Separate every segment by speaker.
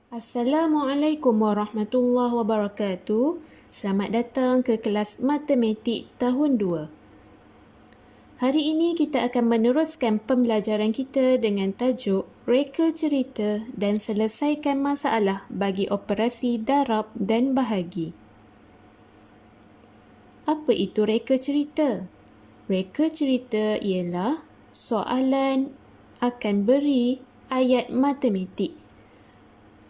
Speaker 1: Assalamualaikum warahmatullahi wabarakatuh. Selamat datang ke kelas Matematik tahun 2. Hari ini kita akan meneruskan pembelajaran kita dengan tajuk Reka Cerita dan selesaikan masalah bagi operasi darab dan bahagi. Apa itu reka cerita? Reka cerita ialah soalan akan beri ayat matematik.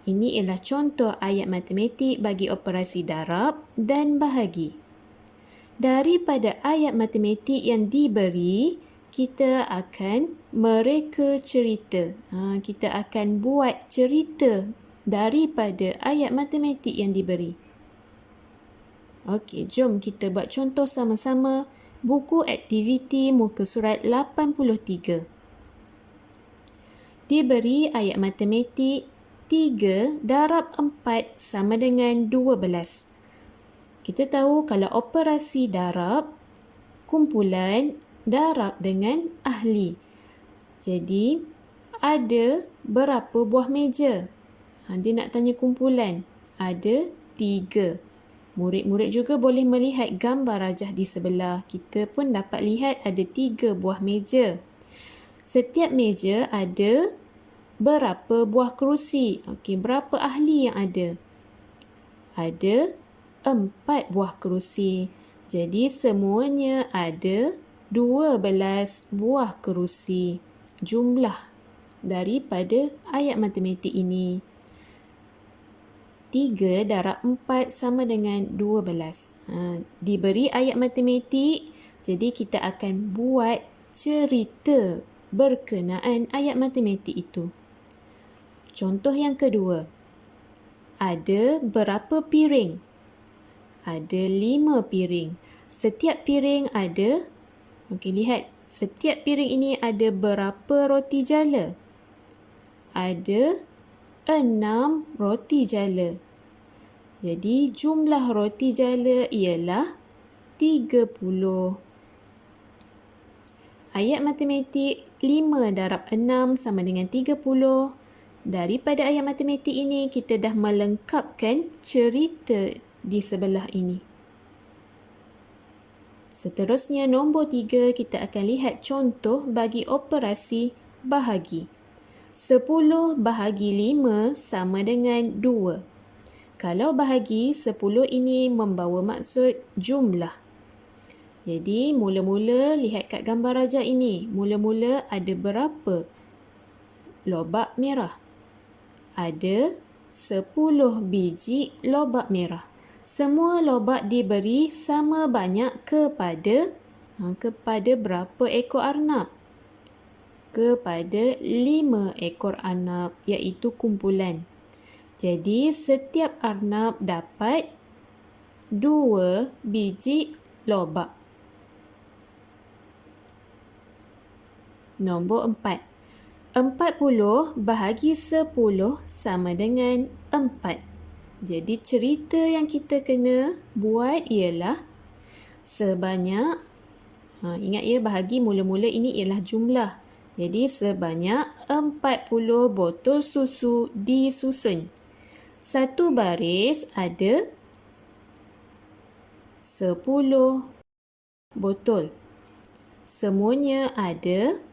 Speaker 1: Ini ialah contoh ayat matematik bagi operasi darab dan bahagi. Daripada ayat matematik yang diberi, kita akan mereka cerita. Kita akan buat cerita daripada ayat matematik yang diberi. Okey, jom kita buat contoh sama-sama. Buku aktiviti muka surat 83. Diberi ayat matematik 3 darab 4 sama dengan 12. Kita tahu kalau operasi darab, kumpulan darab dengan ahli. Jadi, ada berapa buah meja? Dia nak tanya kumpulan. Ada 3. Murid-murid juga boleh melihat gambar rajah di sebelah. Kita pun dapat lihat ada 3 buah meja. Setiap meja ada berapa buah kerusi? Okey, berapa ahli yang ada? Ada 4 buah kerusi. Jadi semuanya ada 12 buah kerusi. Jumlah daripada ayat matematik ini. 3 darab 4 sama dengan 12. Diberi ayat matematik, jadi kita akan buat cerita berkenaan ayat matematik itu. Contoh yang kedua. Ada berapa piring? Ada 5 piring. Setiap piring ada, lihat. Setiap piring ini ada berapa roti jala? Ada 6 roti jala. Jadi jumlah roti jala ialah 30. Ayat matematik 5 darab 6 sama dengan 30. Daripada ayat matematik ini, kita dah melengkapkan cerita di sebelah ini. Seterusnya, nombor 3, kita akan lihat contoh bagi operasi bahagi. 10 bahagi 5 sama dengan 2. Kalau bahagi, 10 ini membawa maksud jumlah. Jadi, mula-mula lihat kat gambar rajah ini. Mula-mula ada berapa lobak merah? Ada 10 biji lobak merah. Semua lobak diberi sama banyak kepada berapa ekor arnab? Kepada 5 ekor arnab, iaitu kumpulan. Jadi, setiap arnab dapat 2 biji lobak. Nombor 4. 40 bahagi 10 sama dengan 4. Jadi, cerita yang kita kena buat ialah sebanyak, ingat ya, bahagi mula-mula ini ialah jumlah. Jadi, sebanyak 40 botol susu disusun. Satu baris ada 10 botol. Semuanya ada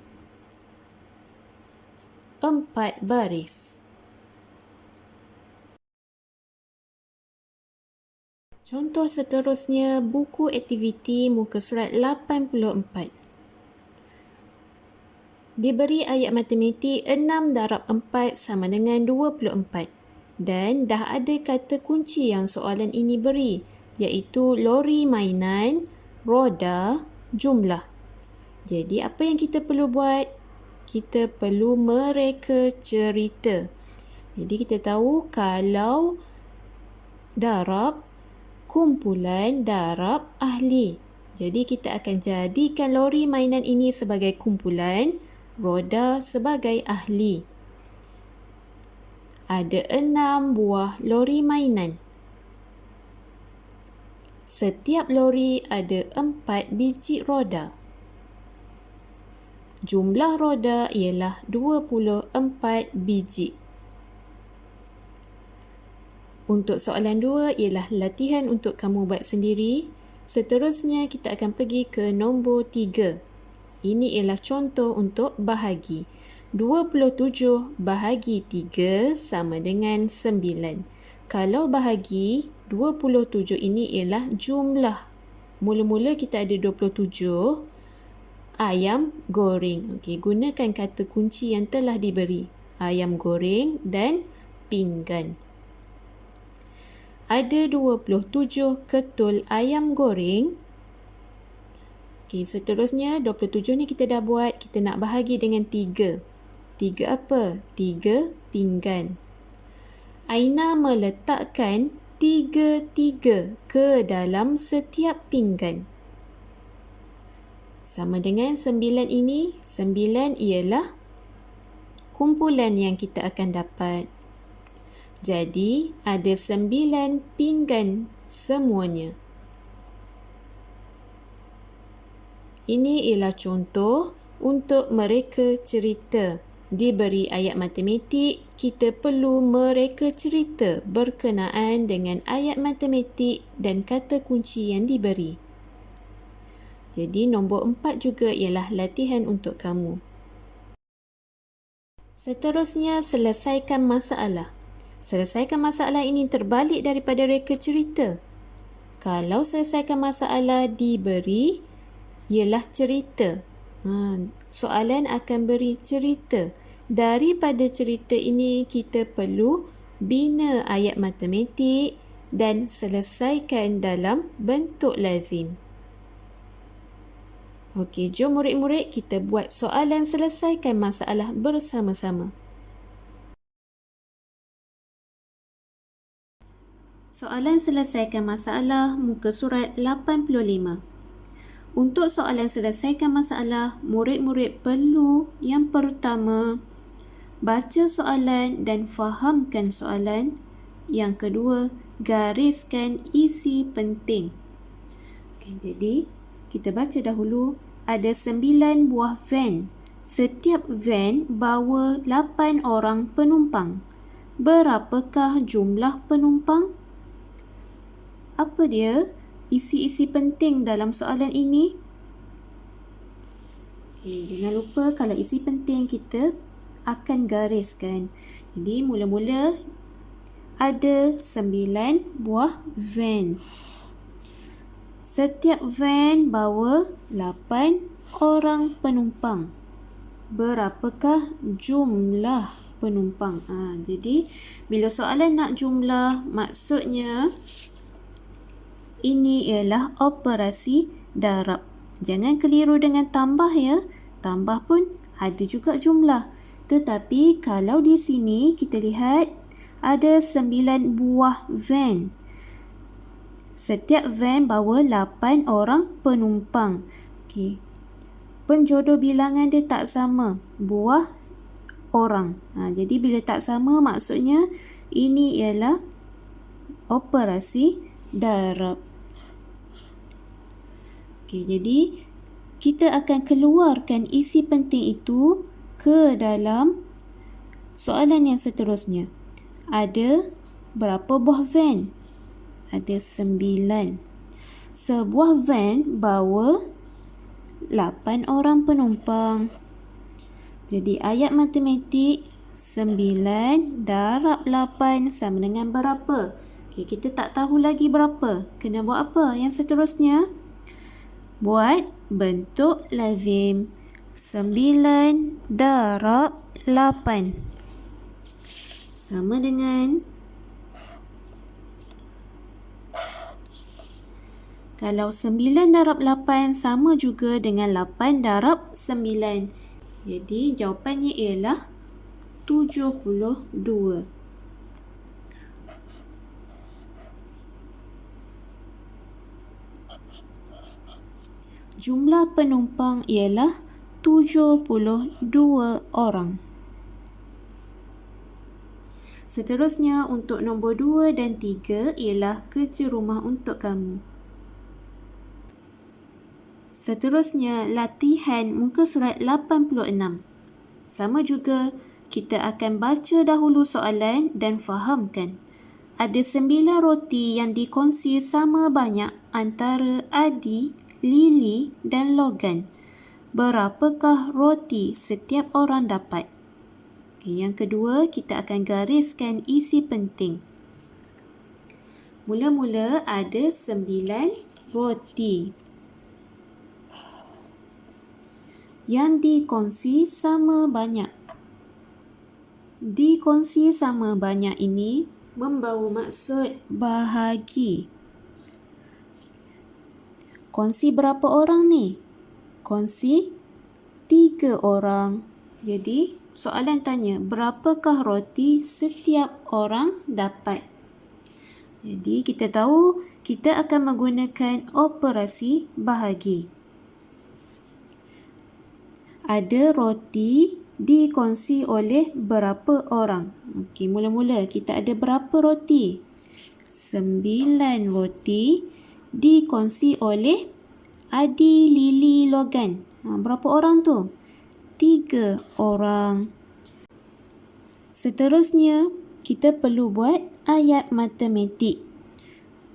Speaker 1: 4 baris. Contoh seterusnya, buku aktiviti muka surat 84. Diberi ayat matematik 6 darab 4 sama dengan 24. Dan dah ada kata kunci yang soalan ini beri, iaitu lori mainan, roda, jumlah. Jadi apa yang kita perlu buat? Kita perlu mereka cerita. Jadi kita tahu kalau darab, kumpulan darab ahli. Jadi kita akan jadikan lori mainan ini sebagai kumpulan, roda sebagai ahli. Ada 6 buah lori mainan. Setiap lori ada 4 biji roda. Jumlah roda ialah 24 biji. Untuk soalan 2 ialah latihan untuk kamu buat sendiri. Seterusnya kita akan pergi ke nombor 3. Ini ialah contoh untuk bahagi. 27 bahagi 3 sama dengan 9. Kalau bahagi, 27 ini ialah jumlah. Mula-mula kita ada 27 ayam goreng. Okey, gunakan kata kunci yang telah diberi. Ayam goreng dan pinggan. Ada 27 ketul ayam goreng. Okey, seterusnya 27 ni kita dah buat, kita nak bahagi dengan 3. 3 apa? 3 pinggan. Aina meletakkan 3 ke dalam setiap pinggan. Sama dengan 9 ini, 9 ialah kumpulan yang kita akan dapat. Jadi, ada 9 pinggan semuanya. Ini ialah contoh untuk mereka cerita. Diberi ayat matematik, kita perlu mereka cerita berkenaan dengan ayat matematik dan kata kunci yang diberi. Jadi, nombor 4 juga ialah latihan untuk kamu. Seterusnya, selesaikan masalah. Selesaikan masalah ini terbalik daripada reka cerita. Kalau selesaikan masalah diberi, ialah cerita. Soalan akan beri cerita. Daripada cerita ini, kita perlu bina ayat matematik dan selesaikan dalam bentuk lazim. Okey, jom murid-murid kita buat soalan selesaikan masalah bersama-sama. Soalan selesaikan masalah muka surat 85. Untuk soalan selesaikan masalah, murid-murid perlu yang pertama, baca soalan dan fahamkan soalan. Yang kedua, gariskan isi penting. Okay, jadi, kita baca dahulu. Ada 9 buah van. Setiap van bawa 8 orang penumpang. Berapakah jumlah penumpang? Apa dia isi-isi penting dalam soalan ini? Jangan lupa kalau isi penting kita akan gariskan. Jadi mula-mula ada 9 buah van. Setiap van bawa 8 orang penumpang. Berapakah jumlah penumpang? Jadi bila soalan nak jumlah, maksudnya ini ialah operasi darab. Jangan keliru dengan tambah ya. Tambah pun ada juga jumlah. Tetapi kalau di sini kita lihat ada 9 buah van. Setiap van bawa 8 orang penumpang. Okey. Penjodoh bilangan dia tak sama. Buah orang. Jadi bila tak sama maksudnya ini ialah operasi darab. Okey, jadi kita akan keluarkan isi penting itu ke dalam soalan yang seterusnya. Ada berapa buah van? Ada 9. Sebuah van bawa 8 orang penumpang. Jadi ayat matematik 9 darab 8 sama dengan berapa? Okay, kita tak tahu lagi berapa. Kena buat apa? Yang seterusnya, buat bentuk lazim. 9 darab 8 sama dengan, kalau 9 darab 8 sama juga dengan 8 darab 9. Jadi jawapannya ialah 72. Jumlah penumpang ialah 72 orang. Seterusnya untuk nombor 2 dan 3 ialah kerja rumah untuk kamu. Seterusnya latihan muka surat 86. Sama juga, kita akan baca dahulu soalan dan fahamkan. ada 9 roti yang dikongsi sama banyak antara Adi, Lily dan Logan. Berapakah roti setiap orang dapat? Yang kedua, kita akan gariskan isi penting. Mula-mula ada 9 roti yang dikongsi sama banyak. Dikongsi sama banyak ini membawa maksud bahagi. Kongsi berapa orang ni? Kongsi 3 orang. Jadi, soalan tanya, berapakah roti setiap orang dapat? Jadi, kita tahu kita akan menggunakan operasi bahagi. Ada roti dikongsi oleh berapa orang? Okey, mula-mula kita ada berapa roti? 9 roti dikongsi oleh Adi, Lily, Logan. Berapa orang tu? 3 orang. Seterusnya, kita perlu buat ayat matematik.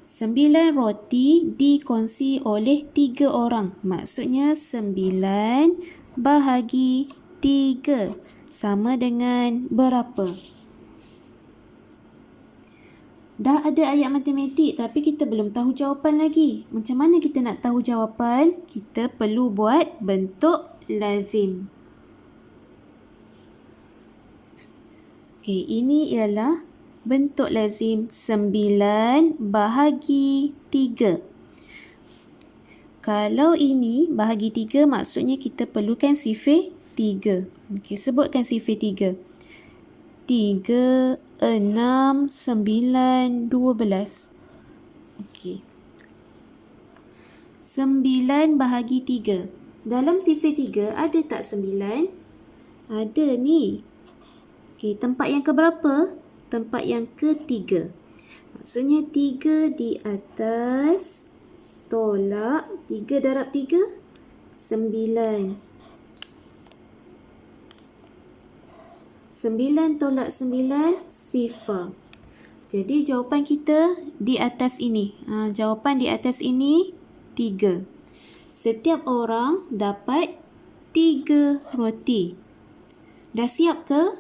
Speaker 1: 9 roti dikongsi oleh 3 orang. Maksudnya 9 bahagi 3 sama dengan berapa? Dah ada ayat matematik tapi kita belum tahu jawapan lagi. Macam mana kita nak tahu jawapan? Kita perlu buat bentuk lazim. Okey, ini ialah bentuk lazim 9 bahagi 3. Kalau ini bahagi 3, maksudnya kita perlukan sifir 3. Okey, sebutkan sifir 3. 3, 6, 9, 12. Okey. 9 bahagi 3. Dalam sifir 3, ada tak 9? Ada ni. Okey, tempat yang keberapa? Tempat yang ketiga. Maksudnya 3 di atas tolak 3 darab 3, 9. 9 tolak 9, sifar. Jadi jawapan kita di atas ini. Jawapan di atas ini 3. Setiap orang dapat 3 roti. Dah siap ke?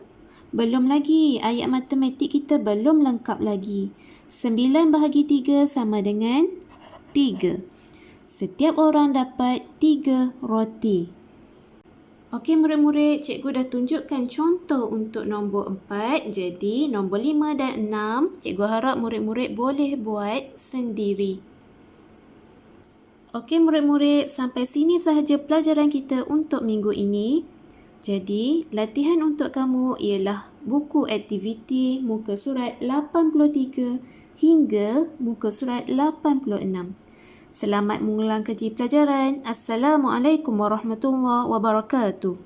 Speaker 1: Belum lagi. Ayat matematik kita belum lengkap lagi. 9 bahagi 3 sama dengan 3. Setiap orang dapat 3 roti. Okey murid-murid, cikgu dah tunjukkan contoh untuk nombor 4. Jadi nombor 5 dan 6, cikgu harap murid-murid boleh buat sendiri. Okey murid-murid, sampai sini sahaja pelajaran kita untuk minggu ini. Jadi, latihan untuk kamu ialah buku aktiviti muka surat 83 hingga muka surat 86. Selamat mengulang kaji pelajaran. Assalamualaikum warahmatullahi wabarakatuh.